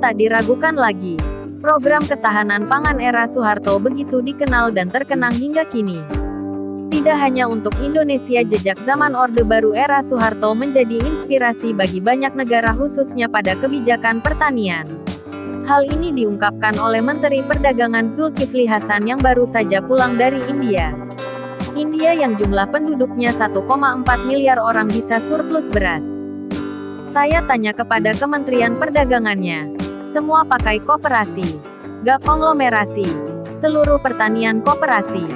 tak diragukan lagi. Program ketahanan pangan era Soeharto begitu dikenal dan terkenang hingga kini. Tidak hanya untuk Indonesia, jejak zaman Orde Baru era Soeharto menjadi inspirasi bagi banyak negara khususnya pada kebijakan pertanian. Hal ini diungkapkan oleh Menteri Perdagangan Zulkifli Hasan yang baru saja pulang dari India. India yang jumlah penduduknya 1,4 miliar orang bisa surplus beras. Saya tanya kepada Kementerian Perdagangannya. Semua pakai koperasi. Gak konglomerasi. Seluruh pertanian koperasi.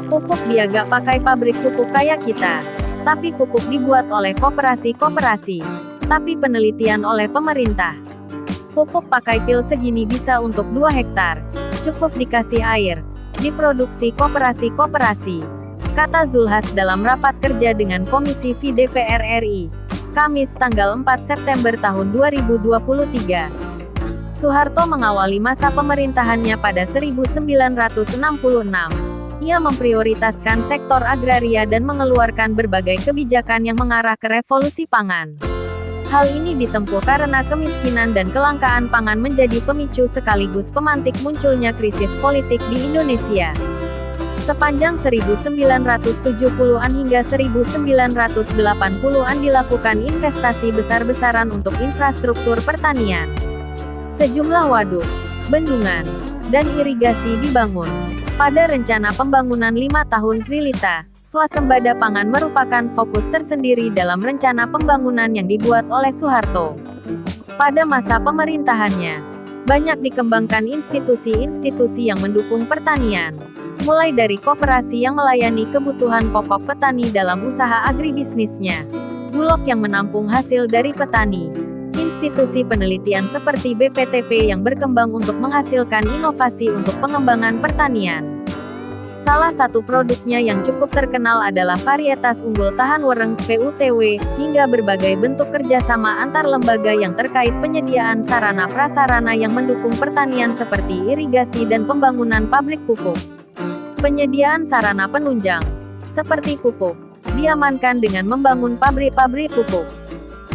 Pupuk dia gak pakai pabrik pupuk kayak kita. Tapi pupuk dibuat oleh koperasi-koperasi. Tapi penelitian oleh pemerintah. Pupuk pakai pil segini bisa untuk 2 hektar. Cukup dikasih air. Diproduksi koperasi-koperasi. Kata Zulhas dalam rapat kerja dengan Komisi V DPR RI. Kamis tanggal 4 September tahun 2023. Soeharto mengawali masa pemerintahannya pada 1966. Ia memprioritaskan sektor agraria dan mengeluarkan berbagai kebijakan yang mengarah ke revolusi pangan. Hal ini ditempuh karena kemiskinan dan kelangkaan pangan menjadi pemicu sekaligus pemantik munculnya krisis politik di Indonesia. Sepanjang 1970-an hingga 1980-an dilakukan investasi besar-besaran untuk infrastruktur pertanian. Sejumlah waduk, bendungan, dan irigasi dibangun. Pada rencana pembangunan 5 tahun Trilita, swasembada pangan merupakan fokus tersendiri dalam rencana pembangunan yang dibuat oleh Soeharto. Pada masa pemerintahannya, banyak dikembangkan institusi-institusi yang mendukung pertanian. Mulai dari koperasi yang melayani kebutuhan pokok petani dalam usaha agribisnisnya, bulog yang menampung hasil dari petani, institusi penelitian seperti BPTP yang berkembang untuk menghasilkan inovasi untuk pengembangan pertanian. Salah satu produknya yang cukup terkenal adalah varietas unggul tahan wereng (VUTW), hingga berbagai bentuk kerjasama antar lembaga yang terkait penyediaan sarana prasarana yang mendukung pertanian seperti irigasi dan pembangunan pabrik pupuk. Penyediaan sarana penunjang, seperti pupuk, diamankan dengan membangun pabrik-pabrik pupuk.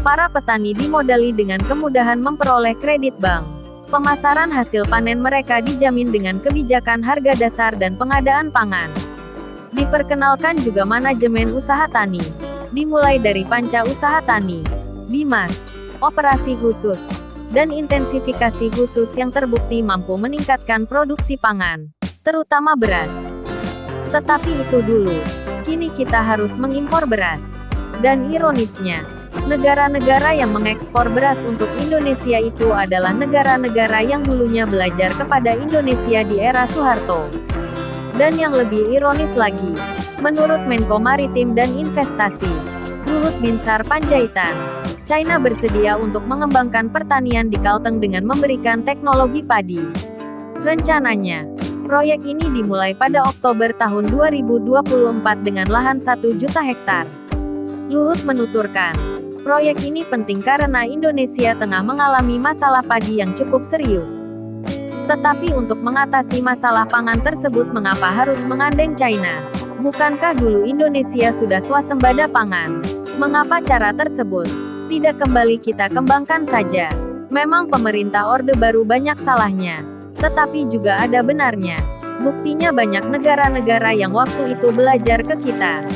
Para petani dimodali dengan kemudahan memperoleh kredit bank. Pemasaran hasil panen mereka dijamin dengan kebijakan harga dasar dan pengadaan pangan. Diperkenalkan juga manajemen usaha tani. Dimulai dari panca usaha tani, BIMAS, operasi khusus, dan intensifikasi khusus yang terbukti mampu meningkatkan produksi pangan, terutama beras. Tetapi itu dulu. Kini kita harus mengimpor beras. Dan ironisnya, negara-negara yang mengekspor beras untuk Indonesia itu adalah negara-negara yang dulunya belajar kepada Indonesia di era Soeharto. Dan yang lebih ironis lagi, menurut Menko Maritim dan Investasi, Luhut Binsar Panjaitan, China bersedia untuk mengembangkan pertanian di Kalteng dengan memberikan teknologi padi. Rencananya, proyek ini dimulai pada Oktober tahun 2024 dengan lahan 1 juta hektar. Luhut menuturkan, proyek ini penting karena Indonesia tengah mengalami masalah padi yang cukup serius. Tetapi untuk mengatasi masalah pangan tersebut mengapa harus menggandeng China? Bukankah dulu Indonesia sudah swasembada pangan? Mengapa cara tersebut tidak kembali kita kembangkan saja? Memang pemerintah Orde Baru banyak salahnya, tetapi juga ada benarnya. Buktinya banyak negara-negara yang waktu itu belajar ke kita.